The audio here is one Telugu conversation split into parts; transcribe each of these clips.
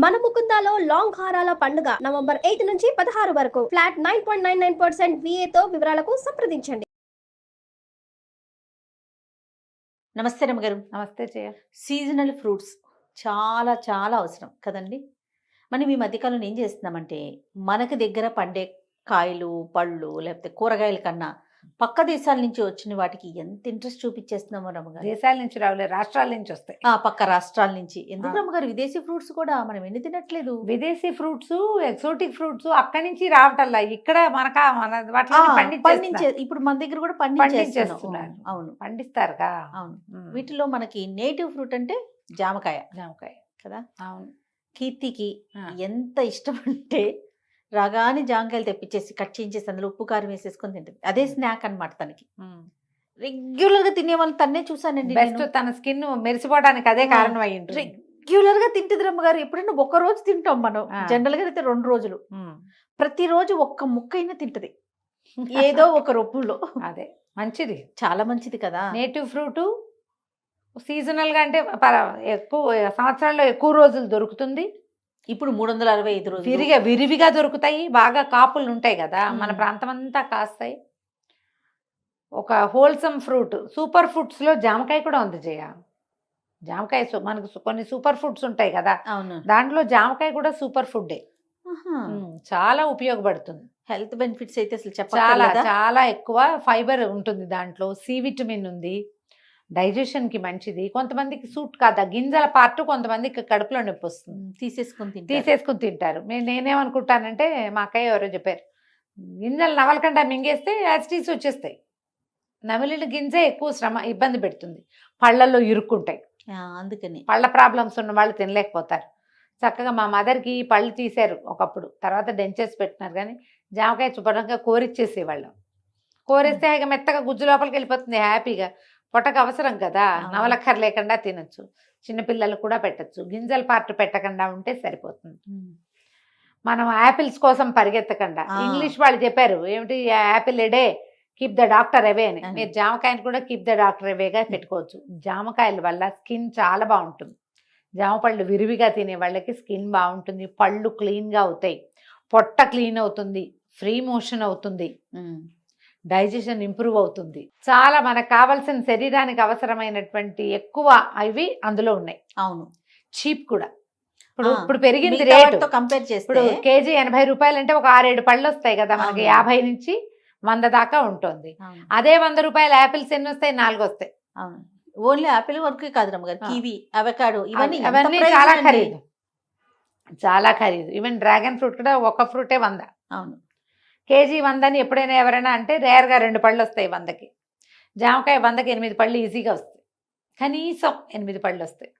మన ముకుందాలో లాంగ్ హారాల పండుగ నవంబర్ 8 నుంచి 16 వరకు ఫ్లాట్ 9.99% VA తో వివరాలకు సంప్రదించండి. నమస్తే రమ్మగారు. నమస్తే జయ. సీజనల్ ఫ్రూట్స్ చాలా చాలా అవసరం కదండి. మనం ఈ మధ్యకాలంలో ఏం చేస్తున్నామంటే మనకి దగ్గర పండే కాయలు పళ్ళు లేకపోతే కూరగాయల కన్నా పక్క దేశాల నుంచి వచ్చిన వాటికి ఎంత ఇంట్రెస్ట్ చూపించేస్తున్నామో రమ్మగారు. దేశాల నుంచి రావులే, రాష్ట్రాల నుంచి వస్తాయి. పక్క రాష్ట్రాల నుంచి ఎందుకు రమ్మగారు? విదేశీ ఫ్రూట్స్ కూడా మనం ఎన్ని తినట్లేదు. విదేశీ ఫ్రూట్స్, ఎక్సోటిక్ ఫ్రూట్స్ అక్కడి నుంచి రావటల్లా ఇక్కడ మన వాటిని పండించే ఇప్పుడు మన దగ్గర కూడా పండించేస్తున్నారు. అవును, పండిస్తారుగా. అవును. వీటిలో మనకి నేటివ్ ఫ్రూట్ అంటే జామకాయ కదా. అవును. కీర్తికి ఎంత ఇష్టం అంటే రాగానే జామకాయలు తెప్పించేసి కట్ చేయించేసి అందులో ఉప్పు కారం వేసేసుకొని తింటుంది. అదే స్నాక్ అనమాట తనకి. రెగ్యులర్ గా తినే వాళ్ళు తన్నే చూసానండి. బెస్ట్, తన స్కిన్ మెరిసిపోవడానికి అదే కారణం అయ్యింది. రెగ్యులర్ గా తింటుంది రమ్మగారు. ఎప్పుడైనా ఒక రోజు తింటాం మనం, జనరల్ గా అయితే 2 రోజులు. ప్రతిరోజు ఒక్క ముక్క అయినా తింటది ఏదో ఒక రూపంలో. అదే మంచిది, చాలా మంచిది కదా. నేటివ్ ఫ్రూట్ సీజనల్ గా అంటే ఎక్కువ సంవత్సరాల్లో ఎక్కువ రోజులు దొరుకుతుంది. ఇప్పుడు 365 రోజులు విరివిగా దొరుకుతాయి. బాగా కాపులు ఉంటాయి కదా, మన ప్రాంతం అంతా కాస్తాయి. ఒక హోల్సమ్ ఫ్రూట్, సూపర్ ఫుడ్స్ లో జామకాయ కూడా ఉంది జయ. జామకాయ మనకు కొన్ని సూపర్ ఫుడ్స్ ఉంటాయి కదా, దాంట్లో జామకాయ కూడా సూపర్ ఫుడ్డే. చాలా ఉపయోగపడుతుంది. హెల్త్ బెనిఫిట్స్ అయితే అసలు చాలా చాలా ఎక్కువ. ఫైబర్ ఉంటుంది దాంట్లో, సి విటమిన్ ఉంది, డైజెషన్ కి మంచిది. కొంతమందికి సూట్ కాదా గింజల పార్ట్, కొంతమందికి కడుపులో నొప్పి వస్తుంది, తీసేసుకుని తింటారు. నేనేమనుకుంటానంటే మా అక్కయ్య ఎవరో చెప్పారు, గింజలు నవలకుండా మింగేస్తే యాసిటీస్ వచ్చేస్తాయి. నమిలిన గింజే ఎక్కువ ఇబ్బంది పెడుతుంది, పళ్ళల్లో ఇరుక్కుంటాయి. అందుకని పళ్ళ ప్రాబ్లమ్స్ ఉన్న వాళ్ళు తినలేకపోతారు. చక్కగా మా మదర్కి పళ్ళు తీశారు ఒకప్పుడు, తర్వాత డెంచెస్ పెట్టినారు. కానీ జామకాయ శుభ్రంగా కోరిచ్చేసేవాళ్ళం. కోరిస్తే ఇక మెత్తగా గుజ్జు లోపలికి వెళ్ళిపోతుంది హ్యాపీగా. పొట్టకు అవసరం కదా, నవలక్కర లేకుండా తినచ్చు. చిన్నపిల్లలు కూడా పెట్టచ్చు. గింజల పార్ట్ పెట్టకుండా ఉంటే సరిపోతుంది. మనం యాపిల్స్ కోసం పరిగెత్తకుండా, ఇంగ్లీష్ వాళ్ళు చెప్పారు ఏమిటి, Apple ఎడే keep the doctor away అని. మీరు జామకాయని కూడా కీప్ ద డాక్టర్ అవేగా పెట్టుకోవచ్చు. జామకాయల వల్ల స్కిన్ చాలా బాగుంటుంది. జామ పళ్ళు విరివిగా తినే వాళ్ళకి స్కిన్ బాగుంటుంది, పళ్ళు క్లీన్గా అవుతాయి, పొట్ట క్లీన్ అవుతుంది, ఫ్రీ మోషన్ అవుతుంది, డైజెషన్ ఇంప్రూవ్ అవుతుంది. చాలా మనకు కావాల్సిన శరీరానికి అవసరమైనటువంటి ఎక్కువ అవి అందులో ఉన్నాయి. అవును, చీప్ కూడా. ఇప్పుడు పెరిగింది రేటు, కంపేర్ చేస్తే ఇప్పుడు కేజీ 80 రూపాయలు అంటే ఒక 6-7 పళ్ళు వస్తాయి కదా మనకి. 50 నుంచి 100 దాకా ఉంటుంది. అదే 100 రూపాయల యాపిల్స్ ఎన్ని వస్తాయి? 4 వస్తాయి. ఓన్లీ యాపిల్ వరకు కాదు రమ్మగారు, కివి, అవకాడో ఇవన్నీ చాలా ఖరీదు, చాలా ఖరీదు. ఈవెన్ డ్రాగన్ ఫ్రూట్ కూడా ఒక ఫ్రూటే 100. అవును, కేజీ 100 అని ఎప్పుడైనా ఎవరైనా అంటే రేర్గా 2 పళ్ళు వస్తాయి 100కి. జామకాయ 100కి 8 పళ్ళు ఈజీగా వస్తాయి, కనీసం 8 పళ్ళు వస్తాయి.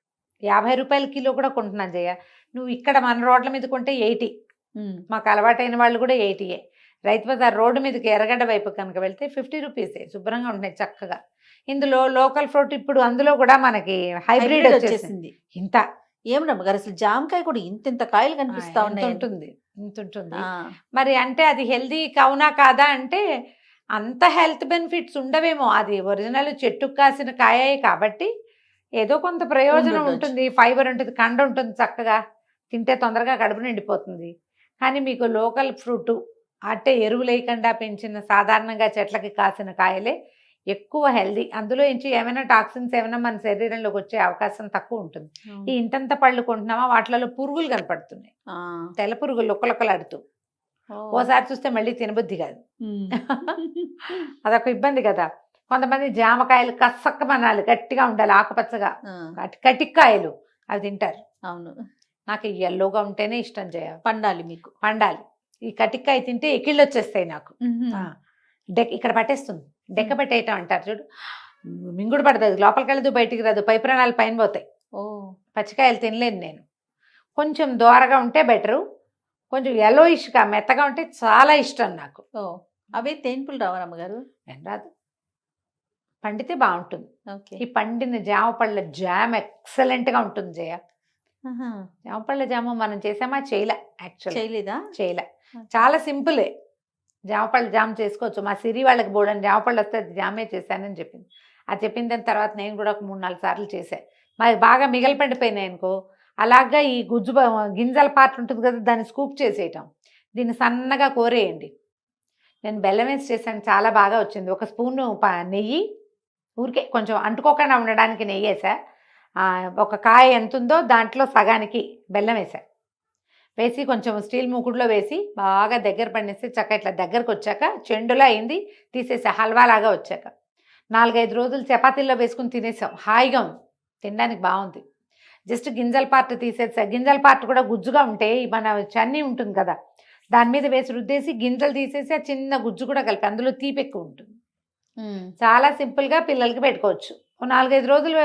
50 రూపాయల కిలో కూడా కొంటున్నాను జయ. నువ్వు ఇక్కడ మన రోడ్ల మీద కొంటే 80. మాకు అలవాటైన వాళ్ళు కూడా 80. రైతు బజార్ రోడ్డు మీదకి ఎర్రగడ్డ వైపు కనుక వెళ్తే 50 రూపీసే, శుభ్రంగా ఉంటున్నాయి చక్కగా. ఇందులో లోకల్ ఫ్రూట్ ఇప్పుడు అందులో కూడా మనకి హైబ్రిడ్ వచ్చేసింది. ఇంత ఏం రమ్మగారు, అసలు జామకాయ కూడా ఇంత కాయలు కనిపిస్తా ఉన్నాయి. ఇంత ఉంటుంది మరి. అంటే అది హెల్దీ అవునా కాదా అంటే అంత హెల్త్ బెనిఫిట్స్ ఉండవేమో. అది ఒరిజినల్ చెట్టుకు కాసిన కాయ కాబట్టి ఏదో కొంత ప్రయోజనం ఉంటుంది, ఫైబర్ ఉంటుంది, కండ ఉంటుంది, చక్కగా తింటే తొందరగా కడుపు నిండిపోతుంది. కానీ మీకు లోకల్ ఫ్రూట్ అంటే ఎరువు లేకుండా పెంచిన సాధారణంగా చెట్లకి కాసిన కాయలే ఎక్కువ హెల్దీ. అందులో నుంచి ఏమైనా టాక్సిన్స్ ఏమైనా మన శరీరంలోకి వచ్చే అవకాశం తక్కువ ఉంటుంది. ఈ ఇంతంత పళ్ళు కొంటున్నామా వాటిలో పురుగులు కనపడుతున్నాయి, తెల్ల పురుగులు లొక్కలొక్కలాడుతూ. ఓసారి చూస్తే మళ్ళీ తినబుద్ధి కాదు. అదొక ఇబ్బంది కదా. కొంతమంది జామకాయలు కసక్కమనాలి, గట్టిగా ఉండాలి, ఆకుపచ్చగా కటిక్కాయలు అవి తింటారు. అవును, నాకు ఎల్లోగా ఉంటేనే ఇష్టం చేయ. పండాలి, మీకు పండాలి. ఈ కటిక్కాయ తింటే ఎకిళ్ళు వచ్చేస్తాయి నాకు. ఇక్కడ పట్టేస్తుంది, డెక్క పెట్టేయటం అంటారు చూడు, మింగుడు పడుతుంది, లోపలికి వెళ్ళదు, బయటికి రాదు, పై ప్రాణాలు పైన పోతాయి. పచ్చికాయలు తినలేను నేను. కొంచెం దోరగా ఉంటే బెటరు, కొంచెం ఎల్లోయిష్గా మెత్తగా ఉంటే చాలా ఇష్టం నాకు. అవే తేన్పులు రావరమ్మగారు? ఏం రాదు, పండితే బాగుంటుంది. ఈ పండిన జామ పళ్ళ జామ్ ఎక్సలెంట్గా ఉంటుంది జయ. జామ పళ్ళ జామ మనం చేసామా? చేయలే. చాలా సింపులే. జామపళ్ళు జామ్ చేసుకోవచ్చు. మా సిరి వాళ్ళకి బోడని జామపళ్ళు వస్తే అది జామే చేశానని చెప్పింది. అది చెప్పిన దాని తర్వాత నేను కూడా ఒక 3-4 సార్లు చేశాను. మరి బాగా మిగలు పడిపోయినాయి అనుకో, అలాగా ఈ గింజల పార్ట్ ఉంటుంది కదా, దాన్ని స్కూప్ చేసేయటం. దీన్ని సన్నగా కోరేయండి. నేను బెల్లం వేసి చేశాను, చాలా బాగా వచ్చింది. ఒక స్పూను నెయ్యి, ఊరికే కొంచెం అంటుకోకుండా ఉండడానికి నెయ్యి వేసా. ఒక కాయ ఎంత ఉందో దాంట్లో సగానికి బెల్లం వేసా. వేసి కొంచెం స్టీల్ మూకుడులో వేసి బాగా దగ్గర పడినేసి చక్క ఇట్లా దగ్గరకు వచ్చాక చెండులా అయింది, తీసేసా. హల్వా లాగా వచ్చాక 4-5 రోజులు చపాతీల్లో వేసుకుని తినేసాం. హాయిగా ఉంది, తినడానికి బాగుంది. జస్ట్ గింజల పార్ట్ తీసేసా. గింజల పార్ట్ కూడా గుజ్జుగా ఉంటే మన చన్నీ ఉంటుంది కదా, దాని మీద వేసి రుద్దేసి గింజలు తీసేసి ఆ చిన్న గుజ్జు కూడా కలిపి, అందులో తీపి ఎక్కువ ఉంటుంది. చాలా సింపుల్గా పిల్లలకి పెట్టుకోవచ్చు. 4-5 రోజులు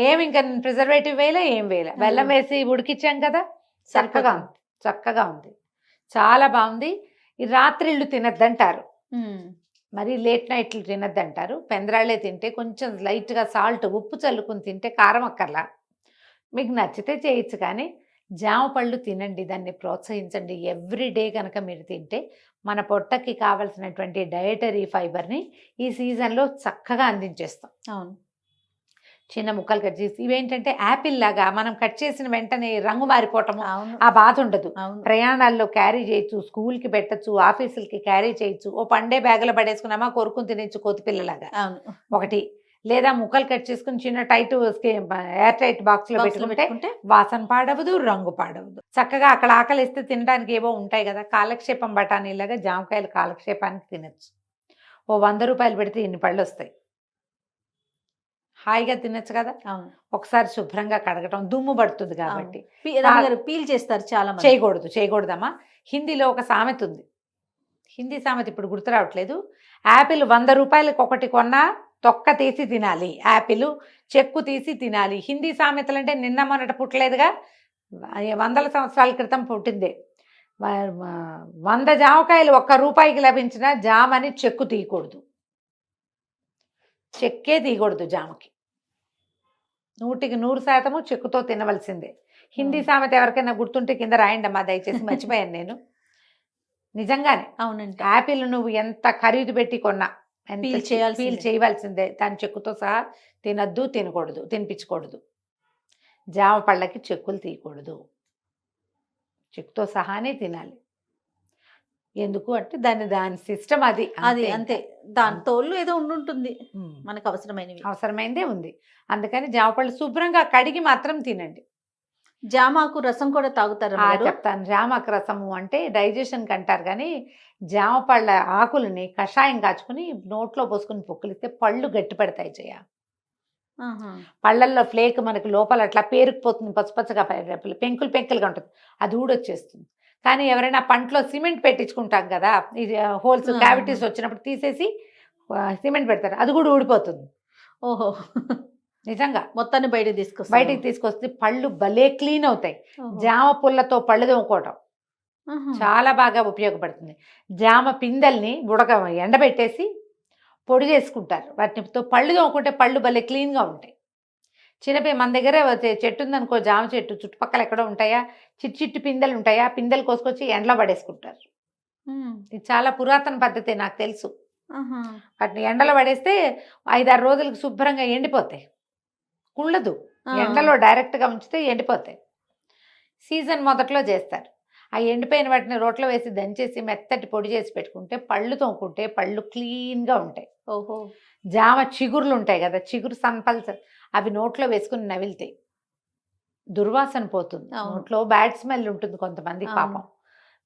ఏమి ఇంకా ప్రిజర్వేటివ్ వేయలే, ఏం వేయలే. బెల్లం వేసి ఉడికిచ్చాం కదా, చక్కగా ఉంది, చాలా బాగుంది. ఈ రాత్రిళ్ళు తినద్దంటారు, మరి లేట్ నైట్లు తినద్దంటారు. పెందరాళ్ళే తింటే కొంచెం లైట్గా సాల్ట్, ఉప్పు చల్లుకుని తింటే కారం అక్కర్లా. మీకు నచ్చితే చేయొచ్చు, కానీ జామ పళ్ళు తినండి, దాన్ని ప్రోత్సహించండి. ఎవ్రీడే కనుక మీరు తింటే మన పొట్టకి కావలసినటువంటి డయటరీ ఫైబర్ని ఈ సీజన్లో చక్కగా అందించేస్తాం. అవును. చిన్న ముక్కలు కట్ చేసి, ఇవేంటంటే యాపిల్ లాగా మనం కట్ చేసిన వెంటనే రంగు మారిపోవటము, అవును. ఆ బాధ ఉండదు. అవును. ప్రయాణాల్లో క్యారీ చేయొచ్చు, స్కూల్కి పెట్టచ్చు, ఆఫీసులకి క్యారీ చేయొచ్చు. ఓ పండే బ్యాగులో పడేసుకున్నామా కొరుకుని తినేచ్చు కోతిపిల్లలాగా. అవును. ఒకటి, లేదా ముక్కలు కట్ చేసుకుని చిన్న టైట్ ఎయిర్ టైట్ బాక్స్లో పెట్టుకుంటే వాసన పాడవదు, రంగు పాడవదు. చక్కగా అక్కడ ఆకలిస్తే తినడానికి ఏవో ఉంటాయి కదా, కాలక్షేపం బఠానీలాగా జామకాయలు కాలక్షేపానికి తినచ్చు. ఓ 100 రూపాయలు పెడితే ఇన్ని పళ్ళు వస్తాయి, హాయిగా తినచ్చు కదా. అవును. ఒకసారి శుభ్రంగా కడగటం, దుమ్ము పడుతుంది కాబట్టి. పీల్ చేస్తారు చాలా మంది. చేయకూడదమ్మా. హిందీలో ఒక సామెత ఉంది, హిందీ సామెత ఇప్పుడు గుర్తు రావట్లేదు. యాపిల్ 100 రూపాయలకి ఒకటి కొన్నా తొక్క తీసి తినాలి, యాపిల్ చెక్కు తీసి తినాలి. హిందీ సామెతలు అంటే నిన్న మొన్నట పుట్టలేదుగా, 100 సంవత్సరాల క్రితం పుట్టిందే. 100 జామకాయలు 1 రూపాయికి లభించిన జామని చెక్కు తీయకూడదు, చెక్కే తీయకూడదు. జామకి 100% చెక్కుతో తినవలసిందే. హిందీ సామెత ఎవరికైనా గుర్తుంటే కింద రాయండి అమ్మా దయచేసి, మర్చిపోయాను నేను. నిజంగానే అవునండి. యాపిల్ నువ్వు ఎంత ఖరీదు పెట్టి కొన్నా పీల్ చేయవలసిందే, దాని చెక్కుతో సహా తినద్దు, తినకూడదు, తినిపించకూడదు. జామ పళ్ళకి చెక్కులు తీయకూడదు, చెక్కుతో సహానే తినాలి. ఎందుకు అంటే దాని సిస్టమ్ అది అంతే. దాని తోళ్ళు ఏదో ఉండుంటుంది, మనకు అవసరమైనదే ఉంది. అందుకని జామ పళ్ళు శుభ్రంగా కడిగి మాత్రం తినండి. జామాకు రసం కూడా తాగుతారు. చెప్తాను. జామాకు రసము అంటే డైజెషన్కి అంటారు, కానీ జామ పళ్ళ ఆకులని కషాయం కాచుకుని నోట్లో పోసుకుని పొక్కులిస్తే పళ్ళు గట్టి పడతాయి. పళ్ళల్లో ఫ్లేక్ మనకి లోపల అట్లా పేరుకుపోతుంది, పచ్చపచ్చగా పెంకులుగా ఉంటుంది, అది ఊడొచ్చేస్తుంది. కానీ ఎవరైనా పంటలో సిమెంట్ పెట్టించుకుంటాం కదా, ఇది హోల్స్ క్యావిటీస్ వచ్చినప్పుడు తీసేసి సిమెంట్ పెడతారు, అది కూడా ఊడిపోతుంది. ఓహో, నిజంగా మొత్తాన్ని బయటికి తీసుకొస్తే పళ్ళు భలే క్లీన్ అవుతాయి. జామ పుల్లతో పళ్ళు తోముకోవటం చాలా బాగా ఉపయోగపడుతుంది. జామ పిందెల్ని ఎండబెట్టేసి పొడి చేసుకుంటారు, వాటితో పళ్ళు తోముకుంటే పళ్ళు భలే క్లీన్గా ఉంటాయి. మన దగ్గర చెట్టు ఉందనుకో, జామ చెట్టు చుట్టుపక్కల ఎక్కడో ఉంటాయా, చిట్టి పిందెలు ఉంటాయా, పిందెలు కోసుకొచ్చి ఎండలో పడేసుకుంటారు. ఇది చాలా పురాతన పద్ధతి, నాకు తెలుసు. వాటిని ఎండలో పడేస్తే 5-6 రోజులకు శుభ్రంగా ఎండిపోతాయి, కుళ్ళదు. ఎండలో డైరెక్ట్గా ఉంచితే ఎండిపోతాయి. సీజన్ మొదట్లో చేస్తారు. ఆ ఎండిపోయిన వాటిని రోట్లో వేసి దంచేసి మెత్తటి పొడి చేసి పెట్టుకుంటే పళ్ళు తోముకుంటే పళ్ళు క్లీన్గా ఉంటాయి. ఓహో, జామ చిగురులు ఉంటాయి కదా, చిగురు సంపల్సరీ అవి నోట్లో వేసుకుని నవిలితాయి, దుర్వాసన పోతుంది. నోట్లో బ్యాడ్ స్మెల్ ఉంటుంది కొంతమంది, పాపం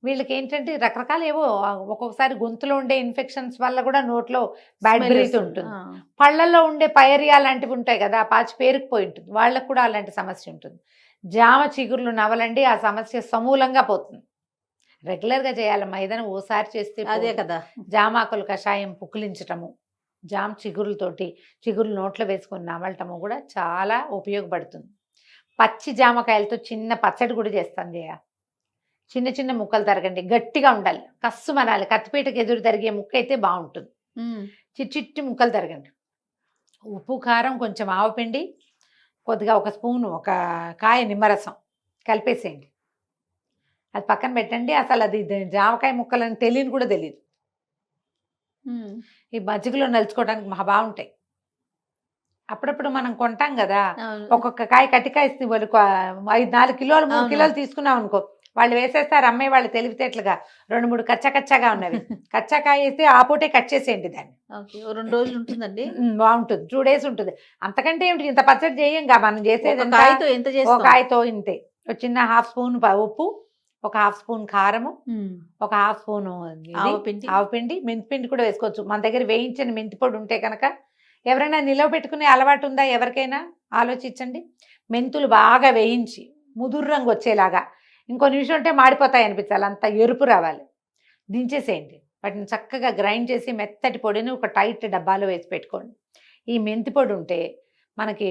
వీళ్ళకి ఏంటంటే రకరకాల ఏవో, ఒక్కొక్కసారి గొంతులో ఉండే ఇన్ఫెక్షన్స్ వల్ల కూడా నోట్లో బ్యాడ్ బ్రీత్ ఉంటుంది. పళ్ళల్లో ఉండే పైరియా లాంటివి ఉంటాయి కదా, పాచి పేరుకుపోయి ఉంటుంది, వాళ్ళకు కూడా అలాంటి సమస్య ఉంటుంది. జామ చిగుర్లు నవలండి, ఆ సమస్య సమూలంగా పోతుంది. రెగ్యులర్గా చేయాలమ్మా, ఏదైనా ఓసారి చేస్తే అదే కదా. జామాకులు కషాయం పుక్కిలించటము, జామ చిగురులు నోట్లో వేసుకొని నమలటము కూడా చాలా ఉపయోగపడుతుంది. పచ్చి జామకాయలతో చిన్న పచ్చడి కూడా చేస్తాను జయ. చిన్న చిన్న ముక్కలు తరగండి, గట్టిగా ఉండాలి, కస్సు మనాలి, కత్తిపీటకి ఎదురు తరిగే ముక్క అయితే బాగుంటుంది. చిట్టి ముక్కలు తరగండి, ఉప్పు కారం కొంచెం ఆవపిండి కొద్దిగా 1 స్పూను, 1 కాయ నిమ్మరసం కలిపేసేయండి, అది పక్కన పెట్టండి. అసలు అది జామకాయ ముక్కలని తెలియని కూడా తెలియదు. ఈ మజ్జిగలో నలుచుకోవడానికి మహా బాగుంటాయి. అప్పుడప్పుడు మనం కొంటాం కదా, అవును. ఒక్కొక్క కాయ కట్టికాయ ఇస్తే వాళ్ళు 4 కిలోలు 3 అవును. కిలోలు తీసుకున్నాం అనుకో, వాళ్ళు వేసేస్తారు అమ్మాయి వాళ్ళు తెలివితేటలుగా 2-3 కచ్చగా ఉన్నవి కచ్చకాయ వేస్తే ఆ పూటే కట్ చేసేయండి దాన్ని. ఓకే. ఓ 2 రోజులు ఉంటుందండి. బాగుంటుంది, 2 days ఉంటుంది. అంతకంటే ఏమిటి, ఇంత పచ్చడి చేయంగా మనం చేసేది ఒక ఎంత? కాయతో ఎంత ఒక చేస్తాం? కాయతో ఇంతే. ఒక చిన్న 1/2 స్పూన్ ఉప్పు, ఒక 1/2 స్పూన్ కారము, హ్మ్. ఒక 1/2 స్పూన్ ఆవపిండి. ఆవపిండి, మెంతిపిండి కూడా వేసుకోవచ్చు. మన దగ్గర వేయించిన మెంతి పొడి ఉంటే కనుక, ఎవరైనా నిలవ పెట్టుకునే అలవాటు ఉందా ఎవరికైనా ఆలోచించండి. మెంతులు బాగా వేయించి ముదురు రంగు వచ్చేలాగా, ఇంకో నిమిషం ఉంటే మాడిపోతాయి అనిపించాలి, అంత ఎరుపు రావాలి, దించేసేయండి. వాటిని చక్కగా గ్రైండ్ చేసి మెత్తటి పొడిని ఒక టైట్ డబ్బాలో వేసి పెట్టుకోండి. ఈ మెంతి పొడి ఉంటే మనకి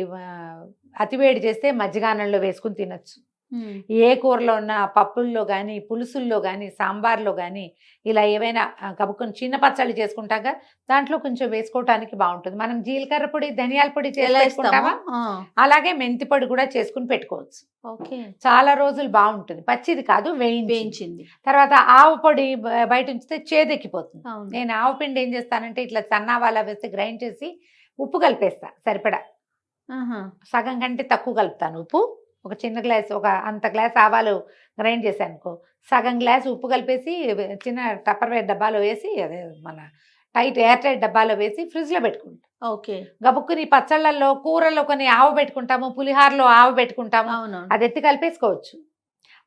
అతివేడి చేస్తే మజ్జిగానంలో వేసుకుని తినచ్చు. హ్మ్. ఏ కూరలో ఉన్న పప్పుల్లో కానీ, పులుసుల్లో కానీ, సాంబార్లో కానీ, ఇలా ఏవైనా కబుక్కుని చిన్న పచ్చళ్ళు చేసుకుంటాగా దాంట్లో కొంచెం వేసుకోవటానికి బాగుంటుంది. మనం జీలకర్ర పొడి, ధనియాల పొడి చేసి ఎలా పెట్టుకుంటామా, ఇస్తామా? అలాగే మెంతి పొడి కూడా చేసుకుని పెట్టుకోవచ్చు. ఓకే. చాలా రోజులు బాగుంటుంది. పచ్చిది కాదు, వేయించి. వేయించింది. తర్వాత ఆవు పొడి బయట ఉంచితే చేదెక్కిపోతుంది. అవును. నేను ఆవు పిండి ఏం చేస్తానంటే ఇట్లా సన్నావాలా వేస్తే గ్రైండ్ చేసి ఉప్పు కలిపేస్తా సరిపడా. ఆహా. సగం కంటే తక్కువ కలుపుతాను ఉప్పు. ఒక చిన్న గ్లాస్, ఒక అంత గ్లాస్ ఆవాలు గ్రైండ్ చేశాను అనుకో, సగం గ్లాస్ ఉప్పు కలిపేసి చిన్న టప్పర్వేర్ డబ్బాలో వేసి, అదే మన ఎయిర్ టైట్ డబ్బాలో వేసి ఫ్రిడ్జ్లో పెట్టుకుంటాం. ఓకే. గబుక్కుని పచ్చళ్ళల్లో, కూరల్లో కొన్ని ఆవు పెట్టుకుంటాము, పులిహారలో ఆవు పెట్టుకుంటాము, అవునవును. అది ఎత్తి కలిపేసుకోవచ్చు.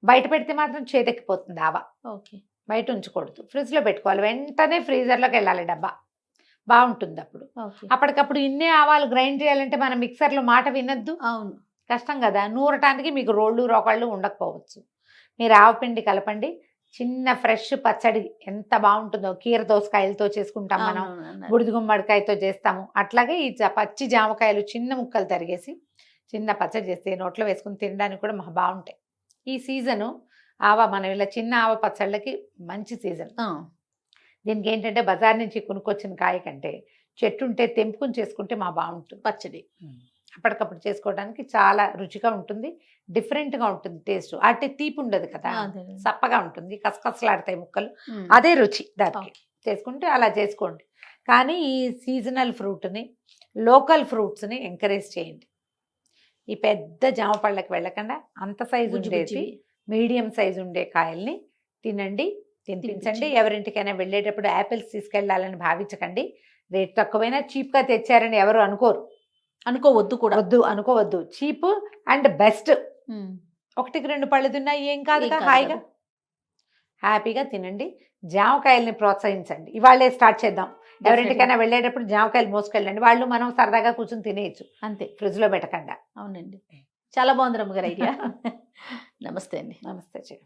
బయట పెడితే మాత్రం చేదెక్కిపోతుంది ఆవ. ఓకే. బయట ఉంచకూడదు, ఫ్రిడ్జ్లో పెట్టుకోవాలి. వెంటనే ఫ్రీజర్లోకి వెళ్ళాలి డబ్బా, బాగుంటుంది అప్పుడు. ఓకే. అప్పటికప్పుడు ఇన్నే ఆవాలు గ్రైండ్ చేయాలంటే మనం మిక్సర్లో మాట వినొద్దు, అవును. కష్టం కదా. నూరటానికి మీకు రోళ్ళు రోకళ్ళు ఉండకపోవచ్చు. మీరు ఆవపిండి కలపండి, చిన్న ఫ్రెష్ పచ్చడి ఎంత బాగుంటుందో. కీర దోసకాయలతో చేసుకుంటాం మనం, అవునవును అన్నారు. బుడిది గుమ్మడికాయతో చేస్తాము. అట్లాగే ఈ పచ్చి జామకాయలు చిన్న ముక్కలు తరిగేసి చిన్న పచ్చడి చేస్తే నోట్లో వేసుకుని తినడానికి కూడా బాగుంటాయి. ఈ సీజను ఆవ, మనం ఇలా చిన్న ఆవ పచ్చళ్ళకి మంచి సీజన్. ఆ. దీనికి ఏంటంటే బజార్ నుంచి కొనుక్కొచ్చిన కాయ కంటే చెట్టు ఉంటే తెంపుకుని చేసుకుంటే బాగుంటుంది పచ్చడి. అప్పటికప్పుడు చేసుకోవడానికి చాలా రుచిగా ఉంటుంది, డిఫరెంట్గా ఉంటుంది టేస్ట్. అంటే తీపి ఉండదు కదా, అదే. సప్పగా ఉంటుంది, కసకసలాడతాయి ముక్కలు, హ్మ్. అదే రుచి దానికి. ఓకే. చేసుకుంటే అలా చేసుకోండి. కానీ ఈ సీజనల్ ఫ్రూట్ని, లోకల్ ఫ్రూట్స్ని ఎంకరేజ్ చేయండి. ఈ పెద్ద జామ పళ్ళకి వెళ్ళకుండా అంత సైజు బుజ్జి ఉండేది, బుజ్జివి. మీడియం సైజు ఉండే కాయల్ని తినండి, తినిపించండి. ఎవరింటికైనా వెళ్ళేటప్పుడు యాపిల్స్ తీసుకెళ్ళాలని భావించకండి. రేట్ తక్కువైనా చీప్గా తెచ్చారని ఎవరు అనుకోరు, అనుకోవద్దు కూడా. వద్దు అనుకోవద్దు. Cheap and best. హ్మ్. 1-2 పళ్ళు తిన్నా ఏం కాదు, ఏం కాదు హాయిగా కదా. హ్యాపీగా తినండి. జామకాయల్ని ప్రోత్సహించండి. ఇవాళే స్టార్ట్ చేద్దాం. ఎవరింటికైనా వెళ్ళేటప్పుడు జామకాయలు మోసుకెళ్ళండి, వాళ్ళు మనం సరదాగా కూర్చొని తినేయచ్చు, అంతే. ఫ్రిడ్జ్లో పెట్టకుండా. అవునండి. చాలా బాగుంది రమ్మగారు ఐడియా. నమస్తే అండి. నమస్తే.